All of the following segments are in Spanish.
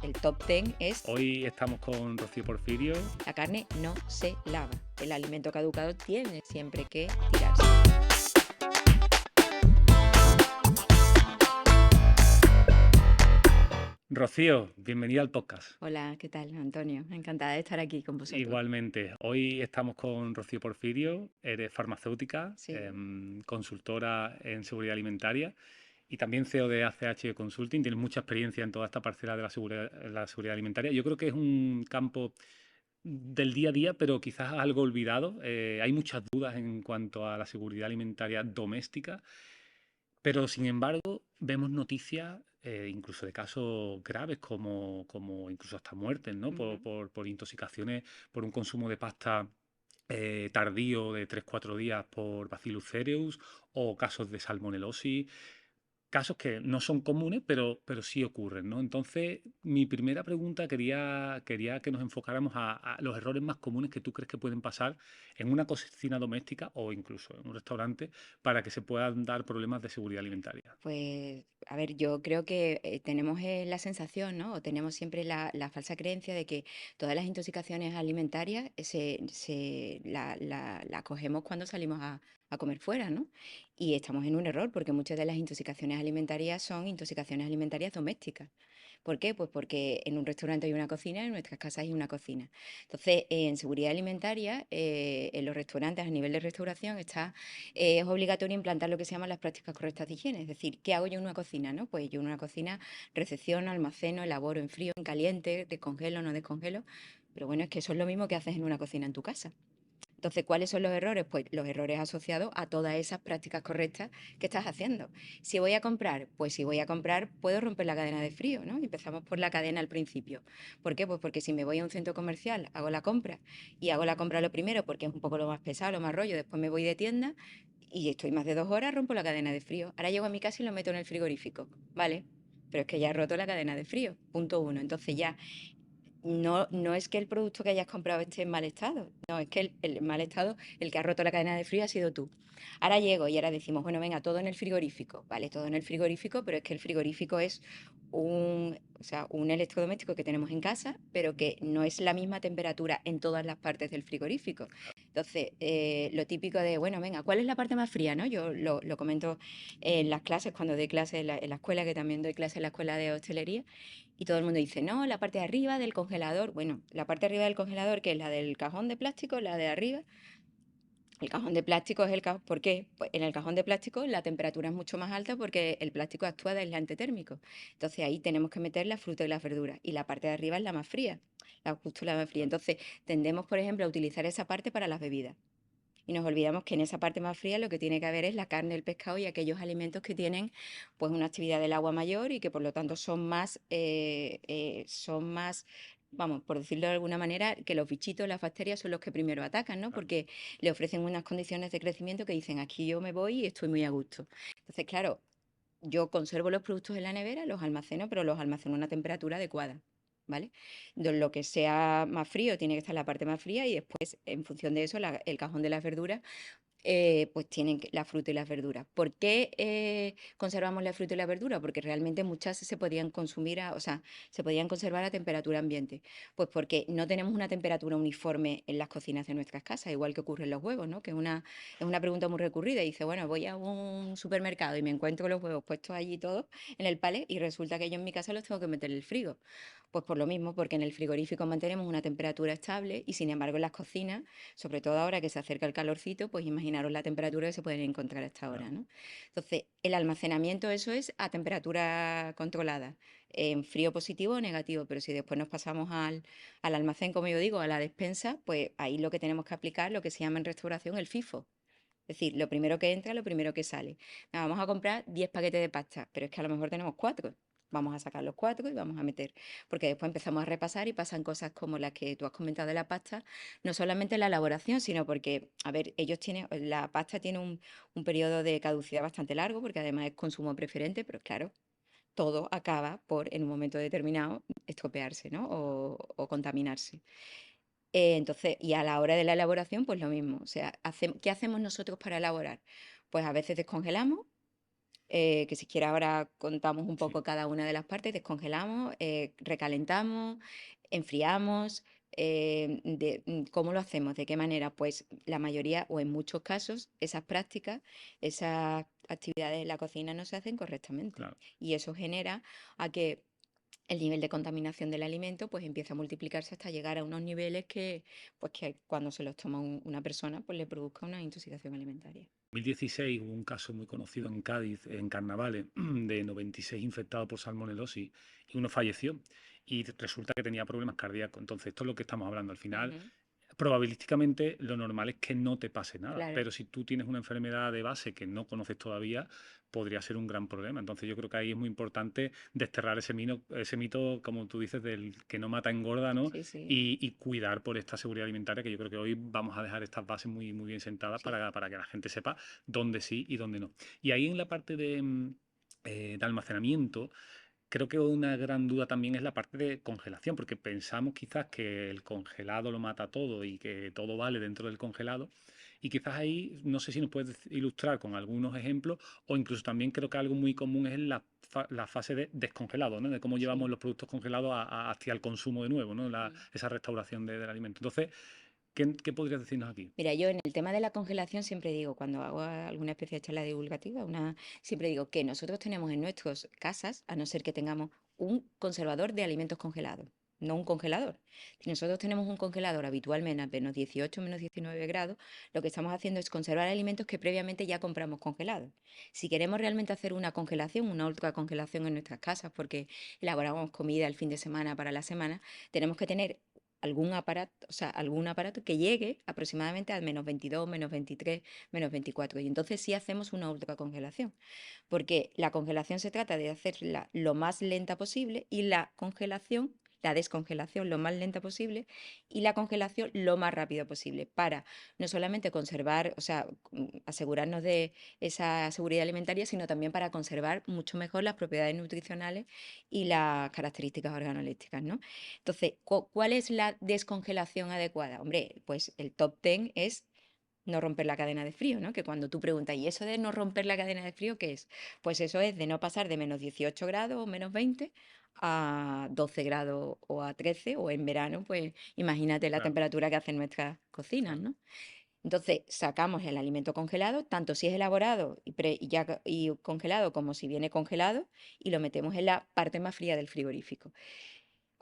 el top 10 es Hoy estamos con Rocío Porfirio. la carne no se lava. El alimento caducado tiene siempre que tirarse. Rocío, bienvenida al podcast. Hola, ¿qué tal, Antonio? Encantada de estar aquí con vosotros. Igualmente, hoy estamos con Rocío Porfirio, eres farmacéutica, Sí, consultora en seguridad alimentaria y también CEO de ACH Consulting. Tienes mucha experiencia en toda esta parcela de la seguridad alimentaria. Yo creo que es un campo del día a día, pero quizás algo olvidado. Hay muchas dudas en cuanto a la seguridad alimentaria doméstica. Pero sin embargo, vemos noticias incluso de casos graves como incluso hasta muertes, ¿no? ujú. Por intoxicaciones, por un consumo de pasta tardío de 3 4 días por Bacillus cereus o casos de salmonelosis. Casos que no son comunes, pero sí ocurren, ¿no? Entonces, mi primera pregunta quería que nos enfocáramos a los errores más comunes que tú crees que pueden pasar en una cocina doméstica o incluso en un restaurante para que se puedan dar problemas de seguridad alimentaria. Pues, a ver, yo creo que tenemos la sensación, ¿no? O tenemos siempre la falsa creencia de que todas las intoxicaciones alimentarias la cogemos cuando salimos a comer fuera, ¿no? Y estamos en un error porque muchas de las intoxicaciones alimentarias son intoxicaciones alimentarias domésticas. ¿Por qué? Pues porque en un restaurante hay una cocina, en nuestras casas hay una cocina. Entonces, en seguridad alimentaria, en los restaurantes, a nivel de restauración, es obligatorio implantar lo que se llaman las prácticas correctas de higiene. Es decir, ¿qué hago yo en una cocina? ¿No? Pues yo en una cocina recepciono, almaceno, elaboro en frío, en caliente, descongelo, no descongelo. Pero bueno, es que eso es lo mismo que haces en una cocina en tu casa. Entonces, ¿cuáles son los errores? Pues los errores asociados a todas esas prácticas correctas que estás haciendo. Si voy a comprar, pues si voy a comprar, puedo romper la cadena de frío, ¿no? Empezamos por la cadena al principio. ¿Por qué? Pues porque si me voy a un centro comercial, hago la compra y hago la compra lo primero porque es un poco lo más pesado, lo más rollo, después me voy de tienda y estoy más de 2 horas, rompo la cadena de frío. Ahora llego a mi casa y lo meto en el frigorífico, ¿vale? Pero es que ya he roto la cadena de frío, punto uno. Entonces ya no es que el producto que hayas comprado esté en mal estado, no, es que el mal estado, el que ha roto la cadena de frío ha sido tú. Ahora llego y ahora decimos, bueno, venga, todo en el frigorífico, vale, todo en el frigorífico, pero es que el frigorífico es un electrodoméstico que tenemos en casa, pero que no es la misma temperatura en todas las partes del frigorífico. Entonces, lo típico de, bueno, venga, ¿cuál es la parte más fría, no? Yo lo comento en las clases, cuando doy clases en la escuela, que también doy clases en la escuela de hostelería, y todo el mundo dice, no, la parte de arriba del congelador. Bueno, la parte de arriba del congelador, que es la del cajón de plástico, la de arriba. El cajón de plástico es el cajón. ¿Por qué? Pues en el cajón de plástico la temperatura es mucho más alta porque el plástico actúa de aislante térmico. Entonces ahí tenemos que meter la fruta y las verduras. Y la parte de arriba es la más fría, justo la más fría. Entonces tendemos, por ejemplo, a utilizar esa parte para las bebidas. Y nos olvidamos que en esa parte más fría lo que tiene que haber es la carne, el pescado y aquellos alimentos que tienen pues una actividad del agua mayor y que por lo tanto son más, vamos, por decirlo de alguna manera, que los bichitos, las bacterias son los que primero atacan, ¿no? Claro. Porque le ofrecen unas condiciones de crecimiento que dicen, aquí yo me voy y estoy muy a gusto. Entonces, claro, yo conservo los productos en la nevera, los almaceno, pero los almaceno a una temperatura adecuada. ¿Vale? Lo que sea más frío tiene que estar en la parte más fría y después, en función de eso, el cajón de las verduras pues tienen la fruta y las verduras. ¿Por qué conservamos la fruta y la verdura? Porque realmente muchas se podían consumir, o sea, se podían conservar a temperatura ambiente. Pues porque no tenemos una temperatura uniforme en las cocinas de nuestras casas, igual que ocurre en los huevos, ¿no? Que es una pregunta muy recurrida. Y dice, bueno, voy a un supermercado y me encuentro los huevos puestos allí todos en el palé y resulta que yo en mi casa los tengo que meter en el frigo. Pues por lo mismo, porque en el frigorífico mantenemos una temperatura estable y sin embargo en las cocinas, sobre todo ahora que se acerca el calorcito, pues imaginaros la temperatura que se pueden encontrar a esta hora, Claro. ¿no? Entonces, el almacenamiento, eso es a temperatura controlada, en frío positivo o negativo, pero si después nos pasamos al almacén, como yo digo, a la despensa, pues ahí lo que tenemos que aplicar, lo que se llama en restauración el FIFO. Es decir, lo primero que entra, lo primero que sale. Vamos a comprar 10 paquetes de pasta, pero es que a lo mejor tenemos 4. Vamos a sacar los 4 y vamos a meter, porque después empezamos a repasar y pasan cosas como las que tú has comentado de la pasta, no solamente en la elaboración, sino porque, a ver, la pasta tiene un periodo de caducidad bastante largo, porque además es consumo preferente, pero claro, todo acaba por, en un momento determinado, estropearse, ¿no? O contaminarse. Entonces, y a la hora de la elaboración, pues lo mismo. O sea, ¿qué hacemos nosotros para elaborar? Pues a veces descongelamos, que si quieres ahora contamos un Sí, poco cada una de las partes, descongelamos, recalentamos, enfriamos. ¿Cómo lo hacemos? ¿De qué manera? Pues la mayoría, o en muchos casos, esas prácticas, esas actividades en la cocina no se hacen correctamente. claro. Y eso genera a que el nivel de contaminación del alimento pues empieza a multiplicarse hasta llegar a unos niveles pues, que cuando se los toma una persona pues le produzca una intoxicación alimentaria. 2016 hubo un caso muy conocido en Cádiz, en Carnavales, de 96 infectados por salmonelosis y uno falleció. Y resulta que tenía problemas cardíacos. Entonces, esto es lo que estamos hablando. Al final, Ujú. probabilísticamente lo normal es que no te pase nada, Claro. pero si tú tienes una enfermedad de base que no conoces todavía, podría ser un gran problema. Entonces yo creo que ahí es muy importante desterrar ese mito, como tú dices, del que no mata engorda, ¿no? Sí, sí, Y cuidar por esta seguridad alimentaria, que yo creo que hoy vamos a dejar estas bases muy, muy bien sentadas sí. para que la gente sepa dónde sí y dónde no. Y ahí en la parte de almacenamiento, creo que una gran duda también es la parte de congelación, porque pensamos quizás que el congelado lo mata todo y que todo vale dentro del congelado. Y quizás ahí, no sé si nos puedes ilustrar con algunos ejemplos, o incluso también creo que algo muy común es la fase de descongelado, ¿no? De cómo llevamos Sí. los productos congelados hacia el consumo de nuevo, ¿no? Mm. Esa restauración del alimento. Entonces, ¿qué podrías decirnos aquí? Mira, yo en el tema de la congelación siempre digo, cuando hago alguna especie de charla divulgativa, siempre digo que nosotros tenemos en nuestras casas, a no ser que tengamos un conservador de alimentos congelados, no un congelador. Si nosotros tenemos un congelador habitualmente a menos 18, menos 19 grados, lo que estamos haciendo es conservar alimentos que previamente ya compramos congelados. Si queremos realmente hacer una congelación, una ultra congelación en nuestras casas, porque elaboramos comida el fin de semana para la semana, tenemos que tener algún aparato que llegue aproximadamente al menos 22, menos 23, menos 24. Y entonces sí hacemos una ultracongelación, porque la congelación se trata de hacerla lo más lenta posible y la descongelación lo más lenta posible y la congelación lo más rápido posible para no solamente conservar, o sea, asegurarnos de esa seguridad alimentaria, sino también para conservar mucho mejor las propiedades nutricionales y las características organolépticas, ¿no? Entonces, ¿cuál es la descongelación adecuada? Hombre, pues el top 10 es no romper la cadena de frío, ¿no? Que cuando tú preguntas, ¿y eso de no romper la cadena de frío qué es? Pues eso es de no pasar de menos 18 grados o menos 20 a 12 grados o a 13, o en verano, pues imagínate la Claro, temperatura que hacen nuestras cocinas, claro. ¿no? Entonces, sacamos el alimento congelado, tanto si es elaborado y congelado como si viene congelado, y lo metemos en la parte más fría del frigorífico.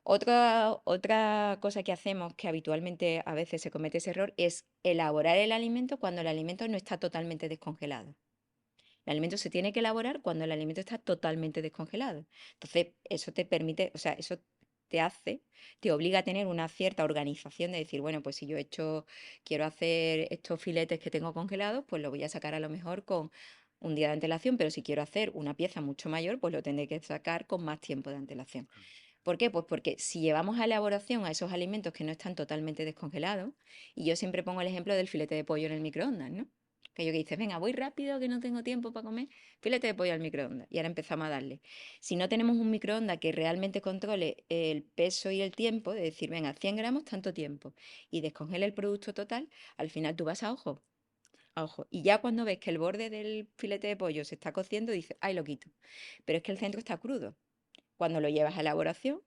Otra cosa que hacemos, que habitualmente a veces se comete ese error, es elaborar el alimento cuando el alimento no está totalmente descongelado. El alimento se tiene que elaborar cuando el alimento está totalmente descongelado. Entonces, eso te permite, o sea, eso te obliga a tener una cierta organización de decir, bueno, pues si quiero hacer estos filetes que tengo congelados, pues lo voy a sacar a lo mejor con un día de antelación, pero si quiero hacer una pieza mucho mayor, pues lo tendré que sacar con más tiempo de antelación. ¿Por qué? Pues porque si llevamos a elaboración a esos alimentos que no están totalmente descongelados, y yo siempre pongo el ejemplo del filete de pollo en el microondas, ¿no? Que yo que dices, venga, voy rápido, que no tengo tiempo para comer, filete de pollo al microondas. Y ahora empezamos a darle. Si no tenemos un microondas que realmente controle el peso y el tiempo, de decir, venga, 100 gramos, tanto tiempo, y descongela el producto total, al final tú vas a ojo. A ojo. Y ya cuando ves que el borde del filete de pollo se está cociendo, dices, ay, lo quito. Pero es que el centro está crudo. Cuando lo llevas a elaboración,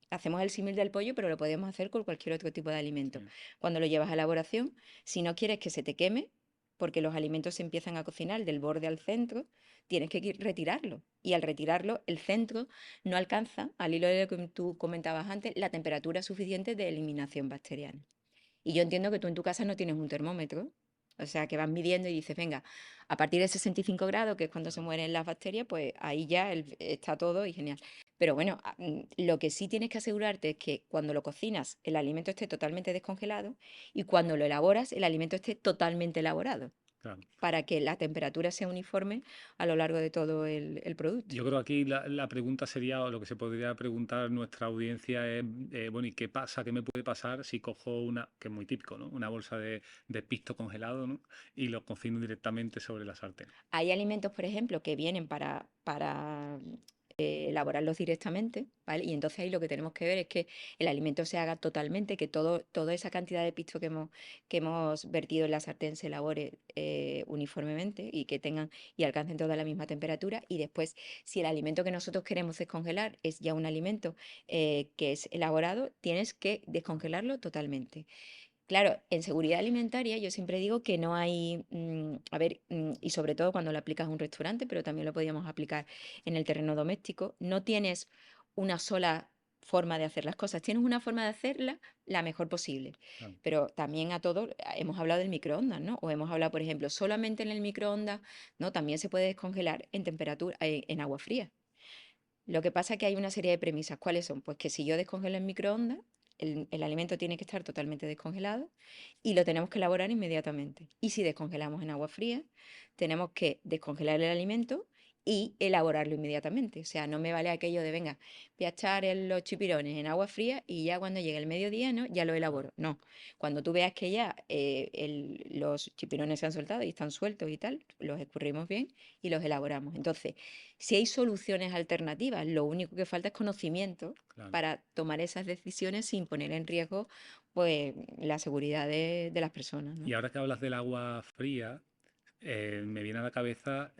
hacemos el símil del pollo, pero lo podemos hacer con cualquier otro tipo de alimento. Sí. Cuando lo llevas a elaboración, si no quieres que se te queme, porque los alimentos se empiezan a cocinar del borde al centro, tienes que retirarlo. Y al retirarlo, el centro no alcanza, al hilo de lo que tú comentabas antes, la temperatura suficiente de eliminación bacteriana. Y yo entiendo que tú en tu casa no tienes un termómetro, o sea, que vas midiendo y dices, venga, a partir de 65 grados, que es cuando se Claro. mueren las bacterias, pues ahí ya está todo y genial. Pero bueno, lo que sí tienes que asegurarte es que cuando lo cocinas, el alimento esté totalmente descongelado, y cuando lo elaboras, el alimento esté totalmente elaborado, Claro. para que la temperatura sea uniforme a lo largo de todo el producto. Yo creo que aquí la pregunta sería, o lo que se podría preguntar nuestra audiencia es, bueno, ¿y qué pasa? ¿Qué me puede pasar si cojo que es muy típico, ¿no? Una bolsa de pisto congelado, ¿no? Y lo cocino directamente sobre la sartén. Hay alimentos, por ejemplo, que vienen para elaborarlos directamente, ¿vale? Y entonces ahí lo que tenemos que ver es que el alimento se haga totalmente, que toda esa cantidad de pisto que hemos vertido en la sartén se elabore uniformemente y que tengan y alcancen toda la misma temperatura. Y después, si el alimento que nosotros queremos descongelar es ya un alimento que es elaborado, tienes que descongelarlo totalmente. Claro, en seguridad alimentaria yo siempre digo que no hay, a ver, y sobre todo cuando lo aplicas a un restaurante, pero también lo podríamos aplicar en el terreno doméstico, no tienes una sola forma de hacer las cosas, tienes una forma de hacerla la mejor posible. Claro. Pero también a todos hemos hablado del microondas, ¿no? O hemos hablado, por ejemplo, solamente en el microondas, ¿no? También se puede descongelar en temperatura, en agua fría. Lo que pasa es que hay una serie de premisas. ¿Cuáles son? Pues que si yo descongelo en microondas, el alimento tiene que estar totalmente descongelado y lo tenemos que elaborar inmediatamente. Y si descongelamos en agua fría, tenemos que descongelar el alimento y elaborarlo inmediatamente. O sea, no me vale aquello de, venga, voy a echar los chipirones en agua fría y ya cuando llegue el mediodía, ¿no? Ya lo Claro. elaboro. No, cuando tú veas que ya los chipirones se han soltado y están sueltos y tal, los escurrimos bien y los elaboramos. Entonces, si hay soluciones alternativas, lo único que falta es conocimiento Claro. para tomar esas decisiones sin poner en riesgo, pues, la seguridad de las personas, Y ¿no? ahora que hablas del agua fría, me viene a la cabeza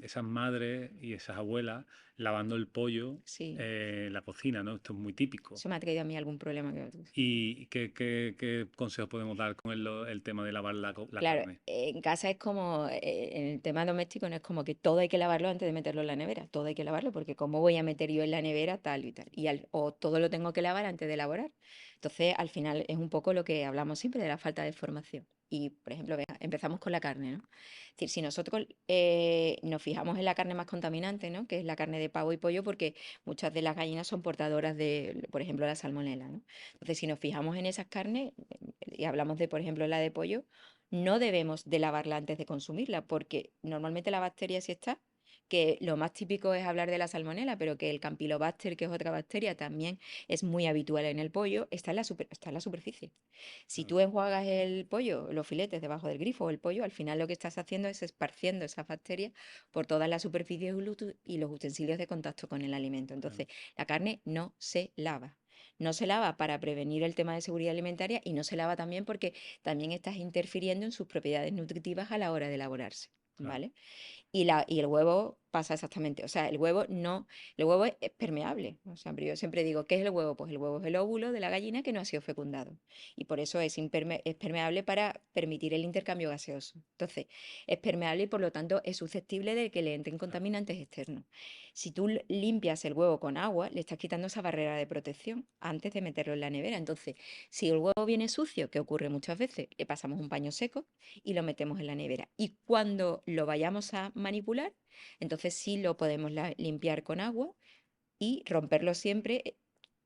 esas madres y esas abuelas lavando el pollo Sí, en la cocina, ¿no? Esto es muy típico. eso me ha traído a mí algún problema que otro. ¿Y qué consejos podemos dar con el tema de lavar la Claro, carne? en casa es como, en el tema doméstico no es como que todo hay que lavarlo antes de meterlo en la nevera, todo hay que lavarlo porque cómo voy a meter yo en la nevera tal y tal, o todo lo tengo que lavar antes de elaborar. Entonces, al final es un poco lo que hablamos siempre de la falta de formación. Y, por ejemplo, venga, empezamos con la carne, ¿no? Es decir, si nosotros nos fijamos en la carne más contaminante, ¿no? Que es la carne de pavo y pollo, porque muchas de las gallinas son portadoras de, por ejemplo, la salmonela, ¿no? Entonces, si nos fijamos en esas carnes, y hablamos de, por ejemplo, la de pollo, no debemos de lavarla antes de consumirla, porque normalmente la bacteria sí está, que lo más típico es hablar de la salmonela, pero que el Campylobacter, que es otra bacteria, también es muy habitual en el pollo, está en la superficie. Si Claro, tú enjuagas el pollo, los filetes debajo del grifo o el pollo, al final lo que estás haciendo es esparciendo esas bacterias por todas las superficies y los utensilios de contacto con el alimento. claro, Entonces, la carne no se lava. No se lava para prevenir el tema de seguridad alimentaria y no se lava también porque también estás interfiriendo en sus propiedades nutritivas a la hora de elaborarse, claro, ¿vale? Y el huevo pasa exactamente, o sea, el huevo no, el huevo es permeable. O sea, yo siempre digo, ¿qué es el huevo? Pues el huevo es el óvulo de la gallina que no ha sido fecundado. Y por eso es permeable para permitir el intercambio gaseoso. Entonces, es permeable y por lo tanto es susceptible de que le entren claro, contaminantes externos. Si tú limpias el huevo con agua, le estás quitando esa barrera de protección antes de meterlo en la nevera. Entonces, si el huevo viene sucio, que ocurre muchas veces, le pasamos un paño seco y lo metemos en la nevera. Y cuando lo vayamos a manipular, entonces sí lo podemos limpiar con agua y romperlo siempre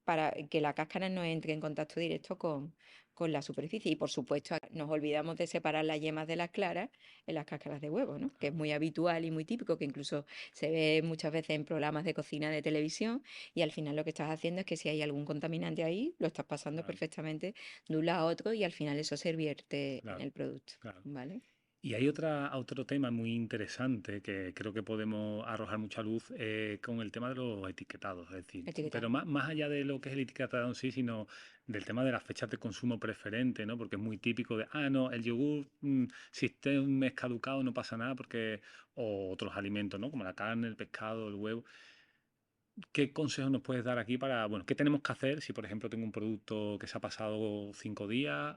para que la cáscara no entre en contacto directo con la superficie. Y por supuesto, nos olvidamos de separar las yemas de las claras en las cáscaras de huevo, ¿no? Que es claro, muy habitual y muy típico, que incluso se ve muchas veces en programas de cocina de televisión. Y al final lo que estás haciendo es que si hay algún contaminante ahí, lo estás pasando claro, perfectamente de un lado a otro y al final eso se vierte en claro, el producto, claro. ¿vale? Y hay otro tema muy interesante que creo que podemos arrojar mucha luz con el tema de los etiquetados, es decir, pero Etiquetado. más allá de lo que es el etiquetado en sí, sino del tema de las fechas de consumo preferente, ¿no? Porque es muy típico de, no, el yogur, si está un mes caducado no pasa nada, porque, o otros alimentos, ¿no? Como la carne, el pescado, el huevo. ¿Qué consejos nos puedes dar aquí para, bueno, qué tenemos que hacer si, por ejemplo, tengo un producto que se ha pasado 5 días?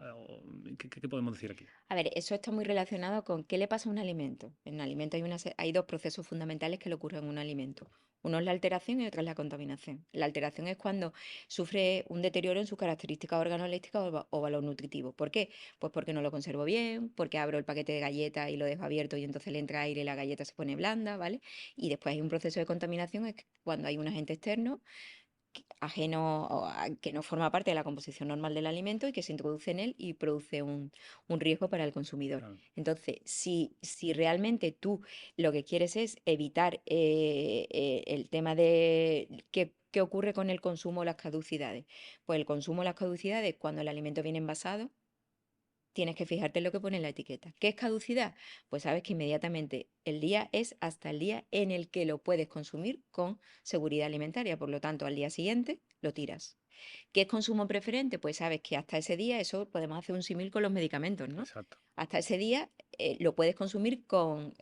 ¿Qué podemos decir aquí? A ver, eso está muy relacionado con qué le pasa a un alimento. En un alimento hay dos procesos fundamentales que le ocurren en un alimento. Uno es la alteración y otro es la contaminación. La alteración es cuando sufre un deterioro en sus características organolépticas o valor nutritivo. ¿Por qué? Pues porque no lo conservo bien, porque abro el paquete de galletas y lo dejo abierto y entonces le entra aire y la galleta se pone blanda, ¿vale? Y después hay un proceso de contaminación, es cuando hay un agente externo ajeno que no forma parte de la composición normal del alimento y que se introduce en él y produce un riesgo para el consumidor. Claro, Entonces, si realmente tú lo que quieres es evitar el tema de qué ocurre con el consumo o las caducidades, pues el consumo o las caducidades, cuando el alimento viene envasado, tienes que fijarte en lo que pone en la etiqueta. ¿Qué es caducidad? Pues sabes que inmediatamente el día es hasta el día en el que lo puedes consumir con seguridad alimentaria. Por lo tanto, al día siguiente lo tiras. ¿Qué es consumo preferente? Pues sabes que hasta ese día, eso podemos hacer un símil con los medicamentos, ¿no? Exacto. Hasta ese día lo puedes consumir con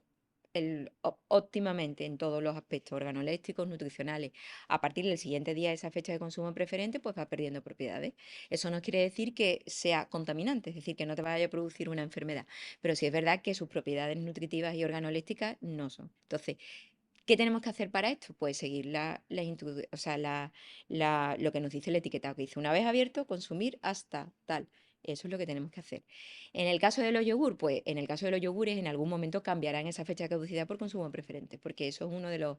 óptimamente en todos los aspectos organolépticos, nutricionales. A partir del siguiente día, esa fecha de consumo preferente, pues va perdiendo propiedades. Eso no quiere decir que sea contaminante, es decir, que no te vaya a producir una enfermedad, pero sí es verdad que sus propiedades nutritivas y organolépticas no son. Entonces, ¿qué tenemos que hacer para esto? Pues seguir o sea, lo que nos dice el etiquetado, que dice una vez abierto, consumir hasta tal. Eso es lo que tenemos que hacer. En el caso de los yogur, pues en el caso de los yogures, en algún momento cambiarán esa fecha de caducidad por consumo preferente, porque eso es uno de los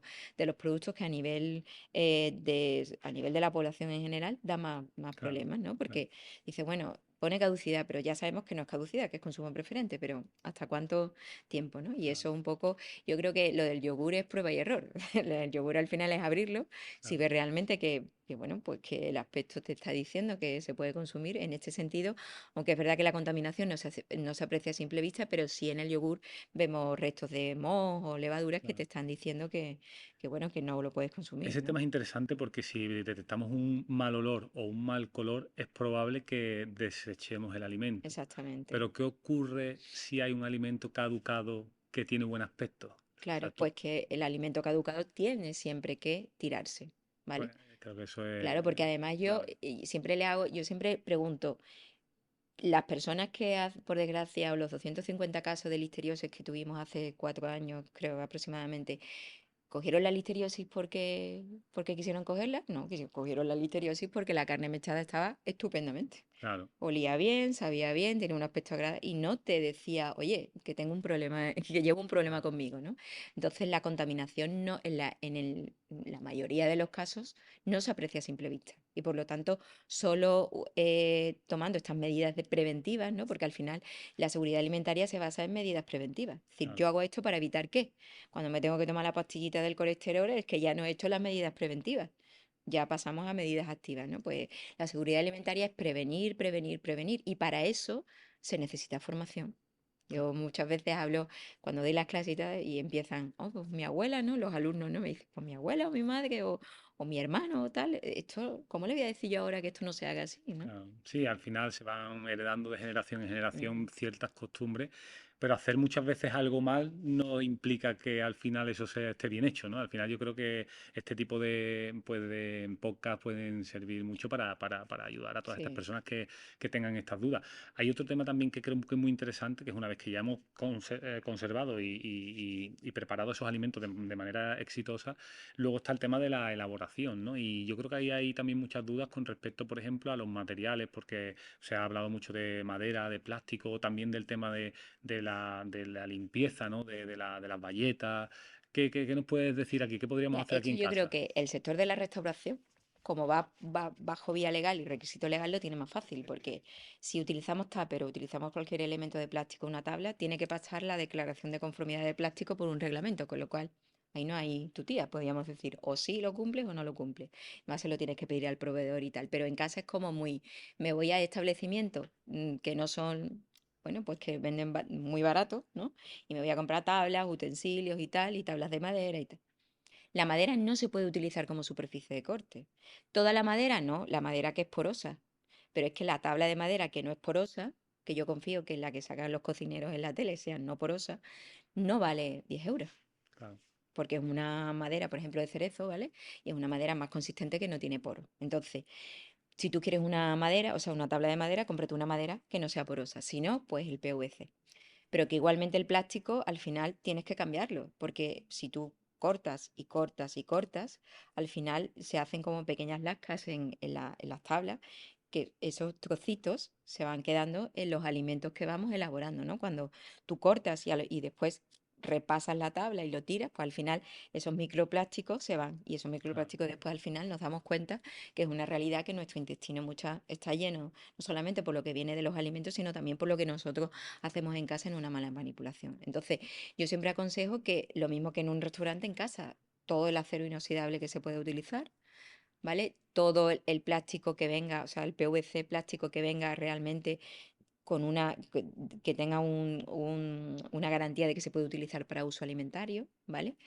productos que a nivel de la población en general da más Claro, problemas, ¿no? claro, Porque dice, bueno, pone caducidad, pero ya sabemos que no es caducidad, que es consumo preferente, pero ¿hasta cuánto tiempo, no? Y claro, eso un poco yo creo que lo del yogur es prueba y error. El yogur al final es abrirlo, si claro. ves realmente bueno, pues que el aspecto te está diciendo que se puede consumir en este sentido, aunque es verdad que la contaminación no se aprecia a simple vista, pero sí en el yogur vemos restos de moho o levaduras que te Claro. están diciendo bueno, que no lo puedes consumir, Ese ¿no? tema es interesante porque si detectamos un mal olor o un mal color, es probable que desechemos el alimento. Exactamente. Pero ¿qué ocurre si hay un alimento caducado que tiene buen aspecto? O sea, Claro, pues que el alimento caducado tiene siempre que tirarse, pues ¿vale? creo que eso es Claro, porque además clave. yo siempre pregunto, las personas que, por desgracia, o los 250 casos de listeriosis que tuvimos hace 4 años, creo aproximadamente, ¿cogieron la listeriosis porque quisieron cogerla? No, cogieron la listeriosis porque la carne mechada estaba estupendamente. Claro, Olía bien, sabía bien, tenía un aspecto agradable y no te decía, oye, que tengo un problema, que llevo un problema claro, conmigo, ¿no? Entonces la contaminación no, en la mayoría de los casos no se aprecia a simple vista. Y por lo tanto, solo tomando estas medidas preventivas, ¿no? Porque al final la seguridad alimentaria se basa en medidas preventivas. Es decir, claro, yo hago esto para evitar qué. Cuando me tengo que tomar la pastillita del colesterol es que ya no he hecho las medidas preventivas. Ya pasamos a medidas activas, ¿no? Pues la seguridad alimentaria es prevenir, prevenir, prevenir. Y para eso se necesita formación. claro. Yo muchas veces hablo, cuando doy las clases y tal, y empiezan, oh, pues mi abuela, ¿no? Los alumnos, ¿no? Me dicen, pues mi abuela o mi madre o mi hermano o tal. Esto, ¿cómo le voy a decir yo ahora que esto no se haga así, ¿no? Claro. Sí, al final se van heredando de generación en Ujú. generación ciertas costumbres, pero hacer muchas veces algo mal no implica que al final eso esté bien hecho, ¿no? Al final yo creo que este tipo de podcast pueden servir mucho para ayudar a todas estas Sí, personas que tengan estas dudas. Hay otro tema también que creo que es muy interesante, que es una vez que ya hemos conservado y preparado esos alimentos de manera exitosa, luego está el tema de la elaboración, ¿no? Y yo creo que ahí hay también muchas dudas con respecto, por ejemplo, a los materiales, porque se ha hablado mucho de madera, de plástico, también del tema de la limpieza, ¿no? De las bayetas. ¿Qué nos puedes decir aquí? ¿Qué podríamos ya, hacer aquí esto en yo creo casa? que el sector de la restauración, como va bajo vía legal y requisito legal, lo tiene más fácil, porque si utilizamos tupper o utilizamos cualquier elemento de plástico, una tabla, tiene que pasar la declaración de conformidad de plástico por un reglamento, con lo cual ahí no hay tutía, podríamos decir, o sí lo cumples o no lo cumples. Más se lo tienes que pedir al proveedor y tal, pero en casa es como me voy a establecimientos que no son, bueno, pues que venden muy barato, ¿no? Y me voy a comprar tablas, utensilios y tablas de madera y tal. La madera no se puede utilizar como superficie de corte. Toda la madera no, la madera que es porosa. Pero es que la tabla de madera que no es porosa, que yo confío que es la que sacan los cocineros en la tele, sea no porosa, no vale 10 euros. Claro, Porque es una madera, por ejemplo, de cerezo, ¿vale? Y es una madera más consistente que no tiene poro. Entonces, si tú quieres una madera, o sea, una tabla de madera, cómprate una madera que no sea porosa. Si no, pues el PVC. Pero que igualmente el plástico al final tienes que cambiarlo, porque si tú cortas y cortas y cortas, al final se hacen como pequeñas lascas en las tablas, que esos trocitos se van quedando en los alimentos que vamos elaborando, ¿no? Cuando tú cortas y después repasas la tabla y lo tiras, pues al final esos microplásticos se van y esos claro, microplásticos después al final nos damos cuenta que es una realidad que nuestro intestino está lleno, no solamente por lo que viene de los alimentos, sino también por lo que nosotros hacemos en casa en una mala manipulación. Entonces, yo siempre aconsejo que lo mismo que en un restaurante en casa, todo el acero inoxidable que se puede utilizar, ¿vale? Todo el plástico que venga, o sea, el PVC plástico que venga realmente con que tenga una garantía de que se puede utilizar para uso alimentario, ¿vale?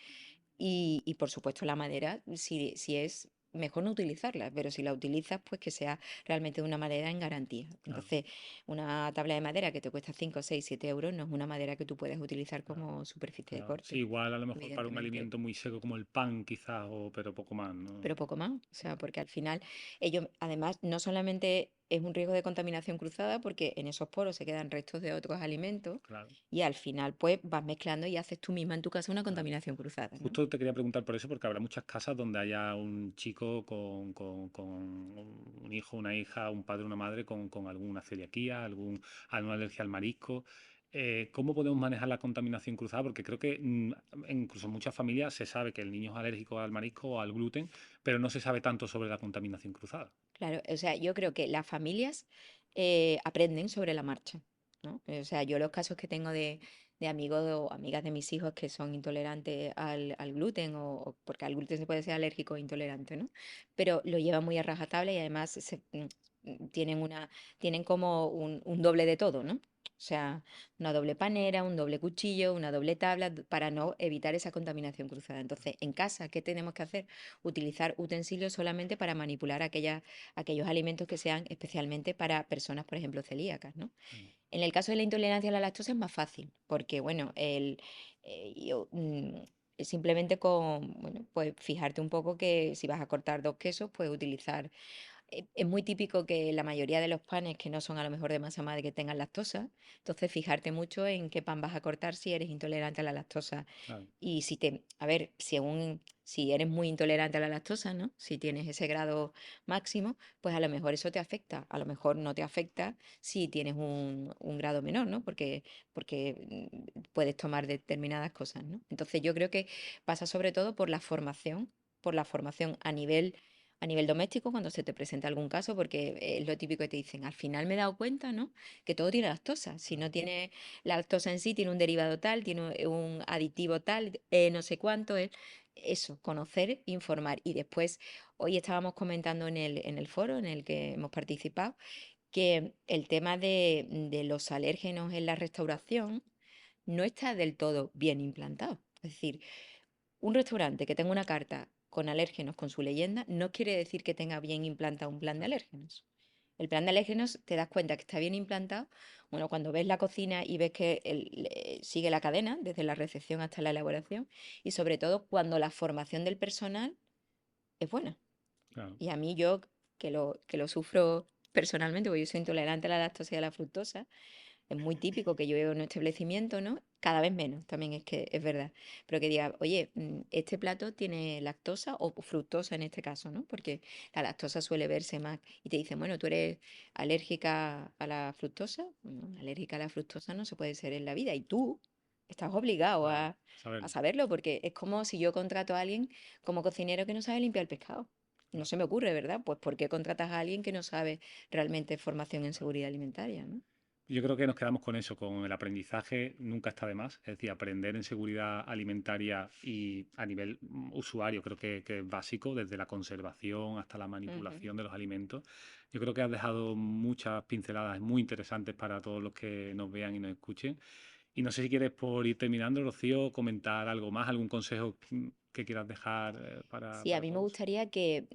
Y por supuesto la madera, si es mejor no utilizarla, pero si la utilizas, pues que sea realmente una madera en garantía. Claro, Entonces, una tabla de madera que te cuesta 5 6 7 euros no es una madera que tú puedes utilizar claro, como superficie de claro. Sí, corte, igual a lo mejor para un evidentemente. alimento muy seco como el pan, quizás, pero poco más, ¿no? Pero poco más. O sea, porque al final ellos, además, no solamente es un riesgo de contaminación cruzada, porque en esos poros se quedan restos de otros alimentos Claro, y al final, pues vas mezclando y haces tú misma en tu casa una claro. contaminación cruzada, ¿no? Justo te quería preguntar por eso, porque habrá muchas casas donde haya un chico con un hijo, una hija, un padre, una madre con alguna celiaquía, alguna alergia al marisco. ¿Cómo podemos manejar la contaminación cruzada? Porque creo que incluso en muchas familias se sabe que el niño es alérgico al marisco o al gluten, pero no se sabe tanto sobre la contaminación cruzada. Claro, o sea, yo creo que las familias aprenden sobre la marcha, ¿no? O sea, yo los casos que tengo de amigos o amigas de mis hijos que son intolerantes al gluten, porque al gluten se puede ser alérgico o intolerante, ¿no? Pero lo llevan muy a rajatabla y además tienen como un doble de todo, ¿no? O sea, una doble panera, un doble cuchillo, una doble tabla para no evitar esa contaminación cruzada. Entonces, en casa, ¿qué tenemos que hacer? Utilizar utensilios solamente para manipular aquellos alimentos que sean especialmente para personas, por ejemplo, celíacas, ¿no? Mm, En el caso de la intolerancia a la lactosa es más fácil, porque, bueno, simplemente bueno, pues fijarte un poco que si vas a cortar dos quesos, puedes utilizar es muy típico que la mayoría de los panes que no son a lo mejor de masa madre que tengan lactosa, entonces fijarte mucho en qué pan vas a cortar si eres intolerante a la lactosa. claro, Y a ver, si eres muy intolerante a la lactosa, ¿no? Si tienes ese grado máximo, pues a lo mejor eso te afecta, a lo mejor no te afecta si tienes un grado menor, ¿no? Porque puedes tomar determinadas cosas, ¿no? Entonces yo creo que pasa sobre todo por la formación a nivel doméstico cuando se te presenta algún caso, porque es lo típico que te dicen, al final me he dado cuenta, ¿no? Que todo tiene lactosa. Si claro. no tiene la lactosa en sí, tiene un derivado tal, tiene un aditivo tal, no sé cuánto es. Eso, conocer, informar. Y después, hoy estábamos comentando en el foro en el que hemos participado, que el tema de los alérgenos en la restauración no está del todo bien implantado. Es decir, un restaurante que tenga una carta con alérgenos con su leyenda no quiere decir que tenga bien implantado un plan de Claro. alérgenos. El plan de alérgenos te das cuenta que está bien implantado, bueno, cuando ves la cocina y ves que sigue la cadena, desde la recepción hasta la elaboración, y sobre todo cuando la formación del personal es buena. Claro. Y a mí que lo sufro personalmente, porque yo soy intolerante a la lactosa y a la fructosa, es muy típico que yo veo en un establecimiento, ¿no? Cada vez menos, también es que es verdad. Pero que diga, oye, este plato tiene lactosa o fructosa en este caso, ¿no? Porque la lactosa suele verse más. Y te dicen, bueno, ¿tú eres alérgica a la fructosa? Bueno, alérgica a la fructosa no se puede ser en la vida. Y tú estás obligado Claro, a saberlo. saberlo, porque es como si yo contrato a alguien como cocinero que no sabe limpiar el pescado. No Claro, se me ocurre, ¿verdad? Pues ¿por qué contratas a alguien que no sabe realmente formación en claro. seguridad alimentaria, ¿no? Yo creo que nos quedamos con eso, con el aprendizaje nunca está de más, es decir, aprender en seguridad alimentaria y a nivel usuario creo que es básico, desde la conservación hasta la Ujú. manipulación de los alimentos. Yo creo que has dejado muchas pinceladas muy interesantes para todos los que nos vean y nos escuchen. Y no sé si quieres, por ir terminando, Rocío, comentar algo más, algún consejo que quieras dejar Sí, a para mí me todos. gustaría que,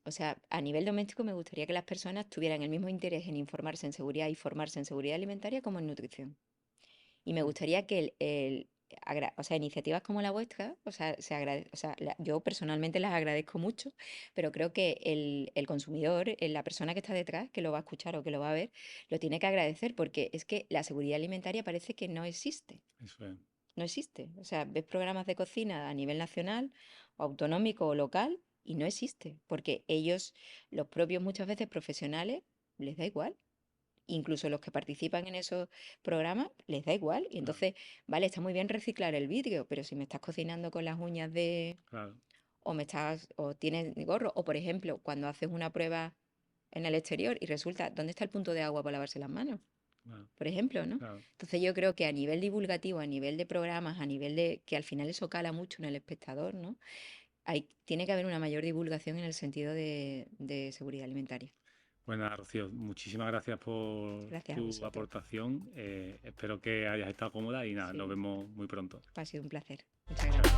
o sea, a nivel doméstico me gustaría que las personas tuvieran el mismo interés en informarse en seguridad y formarse en seguridad alimentaria como en nutrición. Y me Mm, gustaría que o sea, iniciativas como la vuestra, o sea, o sea, yo personalmente las agradezco mucho, pero creo que el consumidor, la persona que está detrás, que lo va a escuchar o que lo va a ver, lo tiene que agradecer porque es que la seguridad alimentaria parece que no existe. eso es, No existe. O sea, ves programas de cocina a nivel nacional, o autonómico o local, y no existe, porque ellos, los propios muchas veces profesionales, les da igual. Incluso los que participan en esos programas, les da igual. Y claro, entonces, vale, está muy bien reciclar el vidrio, pero si me estás cocinando con las uñas claro, o tienes gorro, o por ejemplo, cuando haces una prueba en el exterior y resulta, ¿dónde está el punto de agua para lavarse las manos? claro, Por ejemplo, ¿no? claro. Entonces yo creo que a nivel divulgativo, a nivel de programas, a nivel de que al final eso cala mucho en el espectador, ¿no? Tiene que haber una mayor divulgación en el sentido de seguridad alimentaria. Pues nada, Rocío, muchísimas gracias por Gracias a tu vosotros. aportación. Espero que hayas estado cómoda y nada, nos Sí, vemos muy pronto. ha sido un placer. Muchas Muchas gracias.